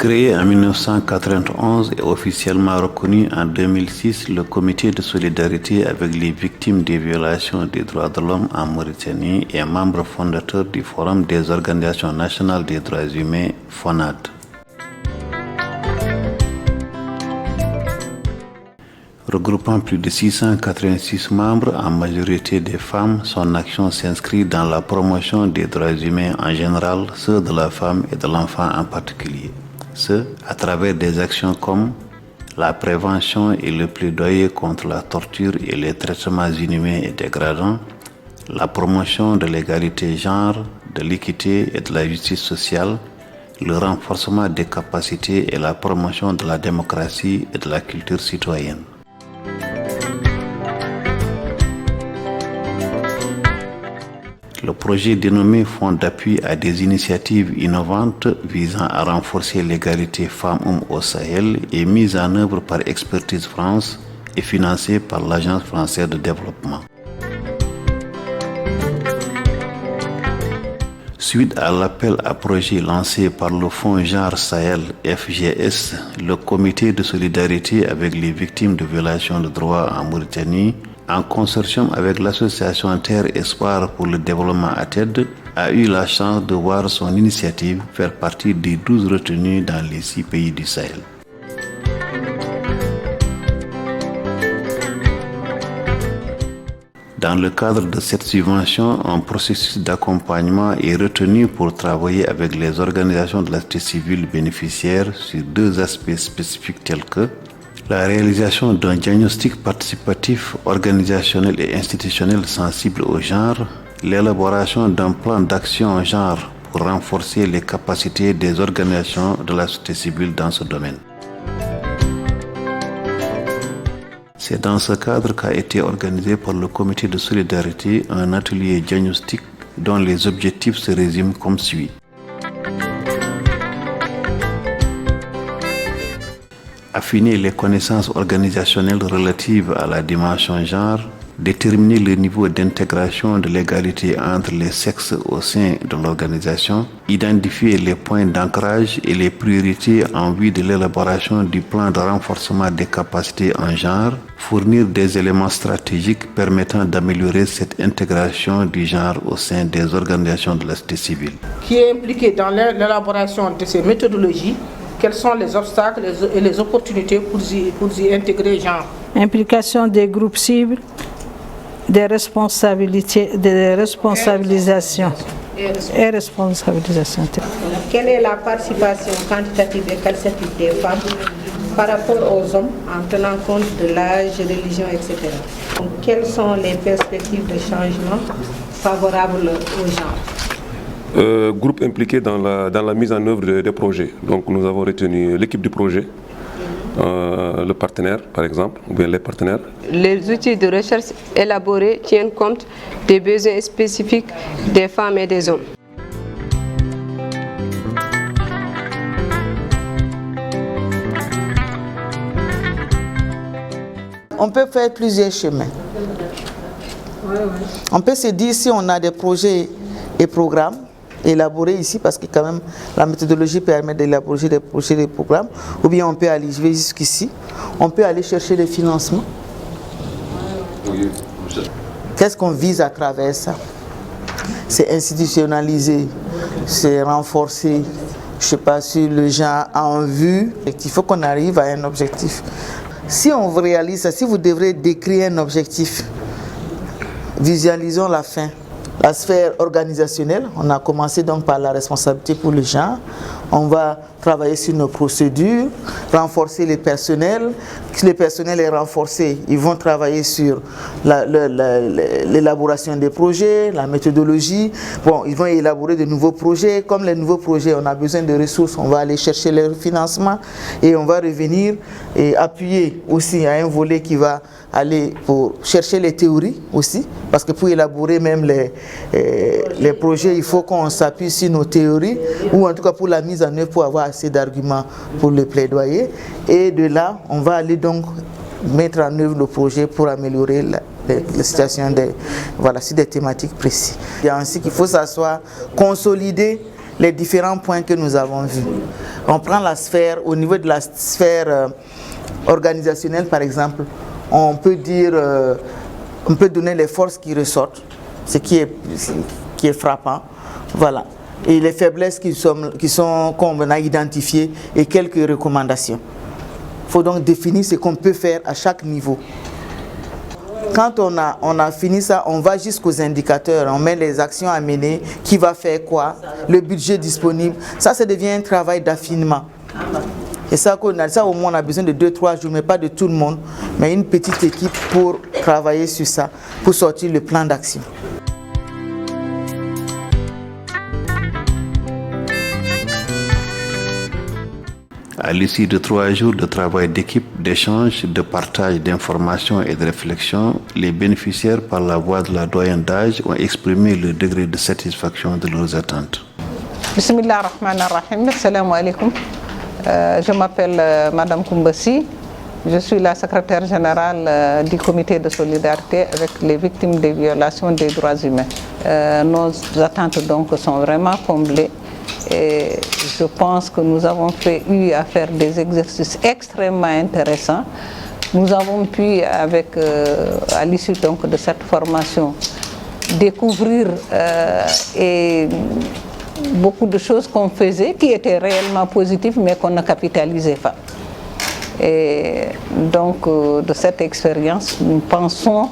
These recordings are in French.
Créé en 1991 et officiellement reconnu en 2006, le Comité de solidarité avec les victimes des violations des droits de l'homme en Mauritanie est membre fondateur du Forum des organisations nationales des droits humains, FONAD. Regroupant plus de 686 membres, en majorité des femmes, son action s'inscrit dans la promotion des droits humains en général, ceux de la femme et de l'enfant en particulier. Ce, à travers des actions comme la prévention et le plaidoyer contre la torture et les traitements inhumains et dégradants, la promotion de l'égalité genre, de l'équité et de la justice sociale, le renforcement des capacités et la promotion de la démocratie et de la culture citoyenne. Le projet dénommé Fonds d'appui à des initiatives innovantes visant à renforcer l'égalité femmes-hommes au Sahel est mis en œuvre par Expertise France et financé par l'Agence française de développement. Suite à l'appel à projet lancé par le Fonds Genre Sahel FGS, le Comité de solidarité avec les victimes de violations de droits en Mauritanie, en consortium avec l'association Terre Espoir pour le développement à TED, a eu la chance de voir son initiative faire partie des 12 retenues dans les 6 pays du Sahel. Dans le cadre de cette subvention, un processus d'accompagnement est retenu pour travailler avec les organisations de la société civile bénéficiaires sur 2 aspects spécifiques tels que la réalisation d'un diagnostic participatif, organisationnel et institutionnel sensible au genre, l'élaboration d'un plan d'action genre pour renforcer les capacités des organisations de la société civile dans ce domaine. C'est dans ce cadre qu'a été organisé par le Comité de solidarité un atelier diagnostic dont les objectifs se résument comme suit. Affiner les connaissances organisationnelles relatives à la dimension genre, déterminer le niveau d'intégration de l'égalité entre les sexes au sein de l'organisation, identifier les points d'ancrage et les priorités en vue de l'élaboration du plan de renforcement des capacités en genre, fournir des éléments stratégiques permettant d'améliorer cette intégration du genre au sein des organisations de la société civile. Qui est impliqué dans l'élaboration de ces méthodologies? Quels sont les obstacles et les opportunités pour y intégrer genre? Implication des groupes cibles, des responsabilités, des responsabilisations et responsabilisation. Quelle est la participation quantitative et qualitative des femmes par rapport aux hommes en tenant compte de l'âge, religion, etc. Donc, quelles sont les perspectives de changement favorables au genre? Groupe impliqué dans la mise en œuvre des projets. Donc nous avons retenu l'équipe du projet, le partenaire par exemple, ou bien les partenaires. Les outils de recherche élaborés tiennent compte des besoins spécifiques des femmes et des hommes. On peut faire plusieurs chemins. On peut se dire si on a des projets et programmes élaborés ici, parce que quand même la méthodologie permet d'élaborer des projets et des programmes, ou bien on peut aller jusqu'ici, on peut aller chercher des financements. Qu'est-ce qu'on vise à travers ça? C'est institutionnaliser, c'est renforcer, je ne sais pas, sur le genre en vue. Il faut qu'on arrive à un objectif. Si on réalise ça, si vous devrez décrire un objectif, visualisons la fin. La sphère organisationnelle, on a commencé donc par la responsabilité pour le genre. On va travailler sur nos procédures, renforcer les personnels. Si le personnel est renforcé, ils vont travailler sur l'élaboration des projets, la méthodologie. Bon, ils vont élaborer de nouveaux projets. Comme les nouveaux projets, on a besoin de ressources, on va aller chercher leur financement et on va revenir et appuyer aussi à un volet qui va aller pour chercher les théories aussi, parce que pour élaborer même les projets, il faut qu'on s'appuie sur nos théories, ou en tout cas pour la mise en œuvre, pour avoir assez d'arguments pour le plaidoyer. Et de là, on va aller donc mettre en œuvre le projet pour améliorer la situation sur des thématiques précises. Il y a ainsi qu'il faut s'asseoir, consolider les différents points que nous avons vus. On prend la sphère, au niveau de la sphère organisationnelle par exemple, on peut dire, on peut donner les forces qui ressortent, ce qui est frappant, voilà. Et les faiblesses qu'on a identifiées et quelques recommandations. Il faut donc définir ce qu'on peut faire à chaque niveau. Quand on a fini ça, on va jusqu'aux indicateurs, on met les actions à mener, qui va faire quoi, le budget disponible. Ça devient un travail d'affinement. Et ça au moins on a besoin de 2-3 jours, mais pas de tout le monde, mais une petite équipe pour travailler sur ça, pour sortir le plan d'action. À l'issue de 3 jours de travail d'équipe, d'échange, de partage d'informations et de réflexion, les bénéficiaires, par la voix de la doyenne d'âge, ont exprimé le degré de satisfaction de leurs attentes. Bismillah ar-Rahman ar-Rahim, assalamu alaikum. Je m'appelle Madame Koumbassi, je suis la secrétaire générale du comité de solidarité avec les victimes des violations des droits humains. Nos attentes donc sont vraiment comblées. Et je pense que nous avons eu à faire des exercices extrêmement intéressants. Nous avons pu, à l'issue donc de cette formation, découvrir et beaucoup de choses qu'on faisait qui étaient réellement positives mais qu'on ne capitalisait pas. Et donc de cette expérience, nous pensons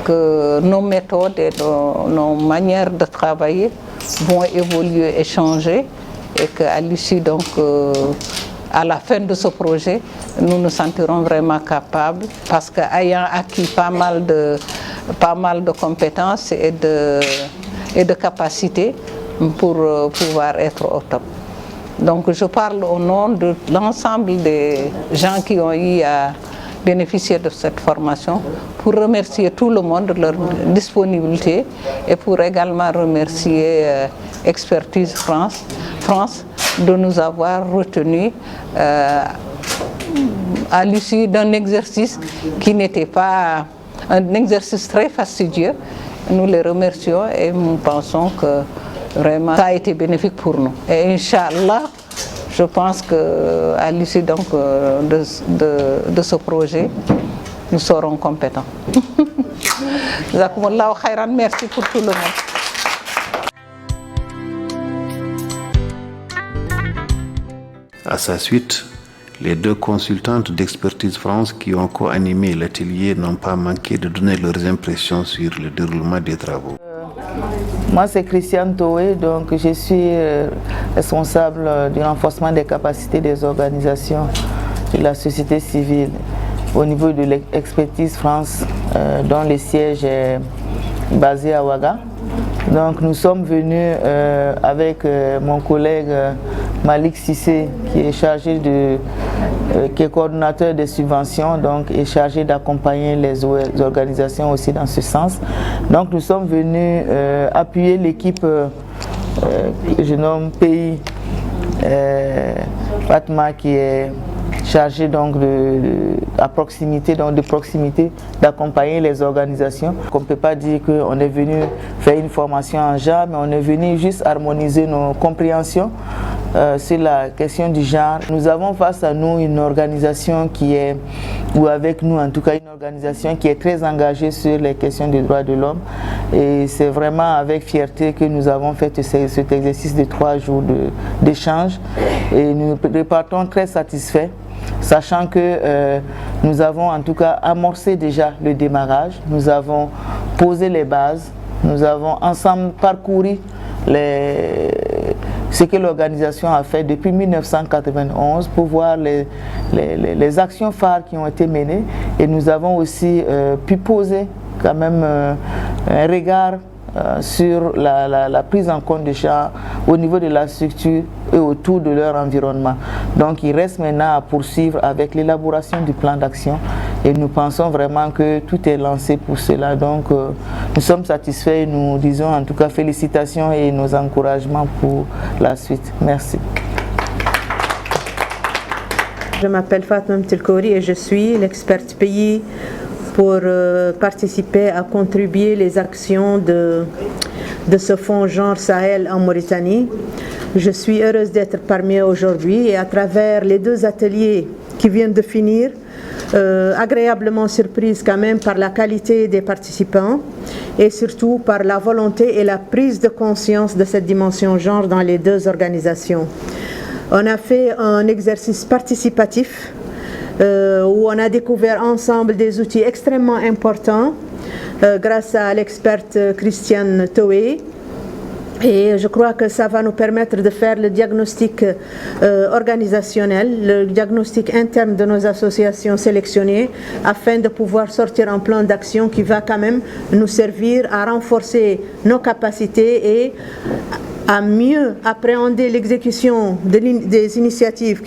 que nos méthodes et nos manières de travailler vont évoluer et changer, et qu'à l'issue donc à la fin de ce projet, nous nous sentirons vraiment capables, parce qu'ayant acquis pas mal de compétences et de capacités pour pouvoir être au top. Donc je parle au nom de l'ensemble des gens qui ont eu à bénéficier de cette formation, pour remercier tout le monde de leur disponibilité et pour également remercier Expertise France de nous avoir retenus à l'issue d'un exercice qui n'était pas un exercice très fastidieux. Nous les remercions et nous pensons que vraiment ça a été bénéfique pour nous. Et Inch'Allah, je pense qu'à l'issue donc de ce projet, nous serons compétents. Jazakumullahu khairan, merci pour tout le monde. À sa suite, les 2 consultantes d'Expertise France qui ont co-animé l'atelier n'ont pas manqué de donner leurs impressions sur le déroulement des travaux. Moi, c'est Christiane Toé, donc je suis responsable du renforcement des capacités des organisations de la société civile au niveau de l'Expertise France, dont le siège est basé à Ouaga. Donc nous sommes venus avec mon collègue Malik Sissé, qui est chargé qui est coordonnateur des subventions, donc est chargé d'accompagner les organisations aussi dans ce sens. Donc nous sommes venus appuyer l'équipe que je nomme pays Fatma, qui est chargé donc de proximité d'accompagner les organisations. On ne peut pas dire qu'on est venu faire une formation en genre, mais on est venu juste harmoniser nos compréhensions sur la question du genre. Nous avons face à nous une organisation ou avec nous en tout cas, une organisation qui est très engagée sur les questions des droits de l'homme. Et c'est vraiment avec fierté que nous avons fait cet exercice de 3 jours d'échange. Et nous repartons très satisfaits, sachant que nous avons en tout cas amorcé déjà le démarrage, nous avons posé les bases, nous avons ensemble parcouru ce que l'organisation a fait depuis 1991 pour voir les actions phares qui ont été menées, et nous avons aussi pu poser quand même un regard sur la prise en compte des gens au niveau de la structure et autour de leur environnement. Donc il reste maintenant à poursuivre avec l'élaboration du plan d'action, et nous pensons vraiment que tout est lancé pour cela. Donc nous sommes satisfaits et nous disons en tout cas félicitations et nos encouragements pour la suite. Merci. Je m'appelle Fatma Mtelkouri et je suis l'experte pays pour participer à contribuer les actions de ce fonds genre Sahel en Mauritanie. Je suis heureuse d'être parmi eux aujourd'hui et à travers les 2 ateliers qui viennent de finir, agréablement surprise quand même par la qualité des participants et surtout par la volonté et la prise de conscience de cette dimension genre dans les 2 organisations. On a fait un exercice participatif où on a découvert ensemble des outils extrêmement importants grâce à l'experte Christiane Toé. Et je crois que ça va nous permettre de faire le diagnostic organisationnel, le diagnostic interne de nos associations sélectionnées, afin de pouvoir sortir un plan d'action qui va quand même nous servir à renforcer nos capacités et à mieux appréhender l'exécution des initiatives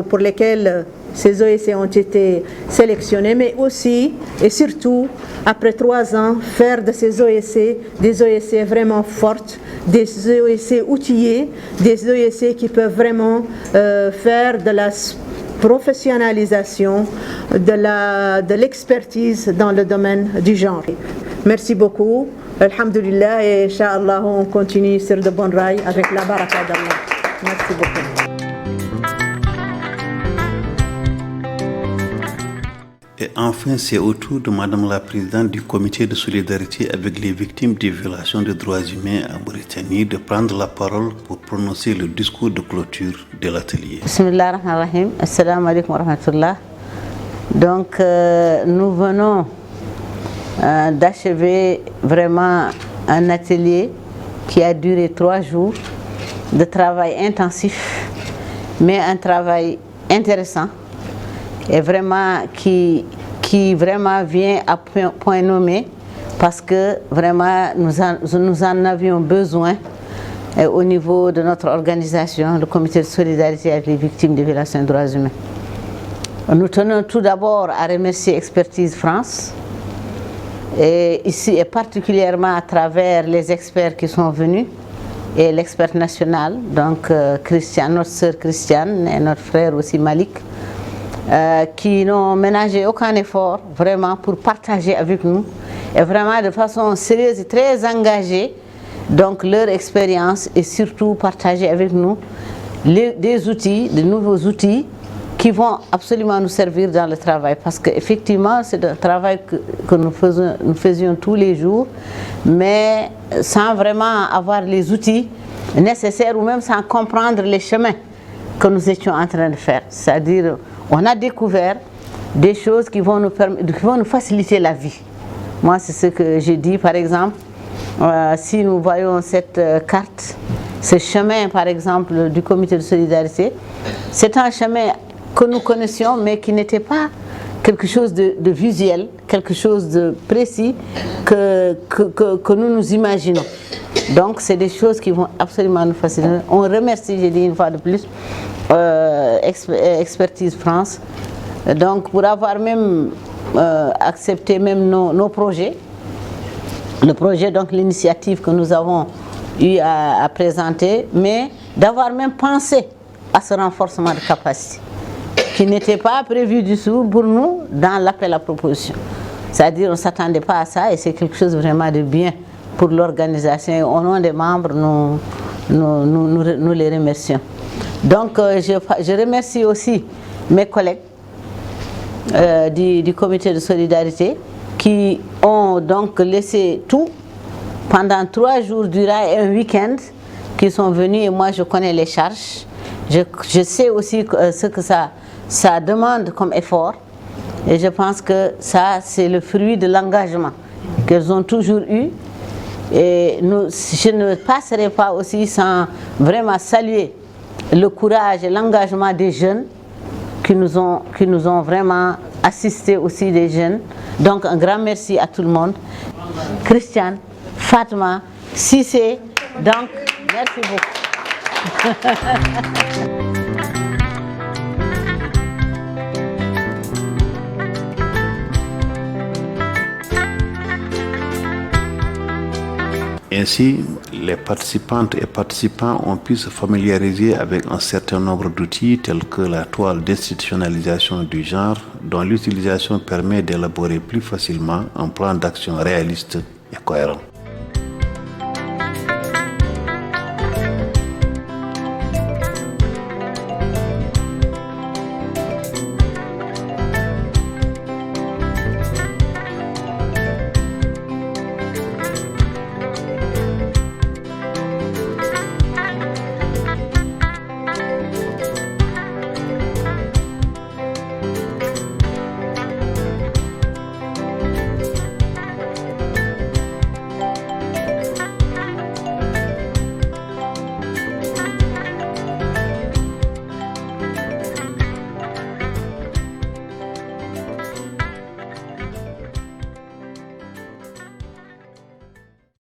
pour lesquelles ces OSC ont été sélectionnés, mais aussi et surtout, après 3 ans, faire de ces OSC des OSC vraiment fortes, des OSC outillés, des OSC qui peuvent vraiment faire de la professionnalisation, de l'expertise dans le domaine du genre. Merci beaucoup. Alhamdulillah et Inch'Allah, on continue sur de bons rails avec la baraka d'Allah. Merci beaucoup. Et enfin, c'est au tour de Madame la Présidente du Comité de solidarité avec les victimes des violations des droits humains en Mauritanie de prendre la parole pour prononcer le discours de clôture de l'atelier. Bismillahirrahmanirrahim. Assalamu alaikum wa rahmatullah. Donc, nous venons d'achever vraiment un atelier qui a duré 3 jours de travail intensif, mais un travail intéressant et vraiment qui vraiment vient à point nommé parce que vraiment nous en avions besoin au niveau de notre organisation, le comité de solidarité avec les victimes des violations des droits humains. Nous tenons tout d'abord à remercier Expertise France et ici et particulièrement à travers les experts qui sont venus et l'expert national, donc Christiane, notre sœur Christiane et notre frère aussi Malik, qui n'ont ménagé aucun effort vraiment pour partager avec nous et vraiment de façon sérieuse et très engagée donc leur expérience et surtout partager avec nous des outils, de nouveaux outils qui vont absolument nous servir dans le travail parce qu'effectivement c'est un travail que nous faisions tous les jours mais sans vraiment avoir les outils nécessaires ou même sans comprendre les chemins que nous étions en train de faire. C'est-à-dire on a découvert des choses qui vont nous faciliter la vie. Moi, c'est ce que j'ai dit, par exemple, si nous voyons cette carte, ce chemin, par exemple, du comité de solidarité, c'est un chemin que nous connaissions, mais qui n'était pas quelque chose de visuel, quelque chose de précis que nous imaginons. Donc, c'est des choses qui vont absolument nous faciliter. On remercie, j'ai dit une fois de plus, Expertise France, donc pour avoir même accepté même nos projets, le projet, donc l'initiative que nous avons eu à présenter, mais d'avoir même pensé à ce renforcement de capacité, qui n'était pas prévu du tout pour nous dans l'appel à proposition. C'est-à-dire on ne s'attendait pas à ça et c'est quelque chose vraiment de bien pour l'organisation. Au nom des membres, nous les remercions. Donc je remercie aussi mes collègues du comité de solidarité qui ont donc laissé tout pendant 3 jours durant un week-end, qui sont venus et moi je connais les charges. Je sais aussi ce que ça demande comme effort et je pense que ça c'est le fruit de l'engagement qu'elles ont toujours eu. Et je ne passerai pas aussi sans vraiment saluer le courage et l'engagement des jeunes qui nous ont vraiment assisté aussi, des jeunes. Donc un grand merci à tout le monde. Christiane, Fatma, Cissé, donc merci beaucoup. Ainsi, les participantes et participants ont pu se familiariser avec un certain nombre d'outils tels que la toile d'institutionnalisation du genre, dont l'utilisation permet d'élaborer plus facilement un plan d'action réaliste et cohérent.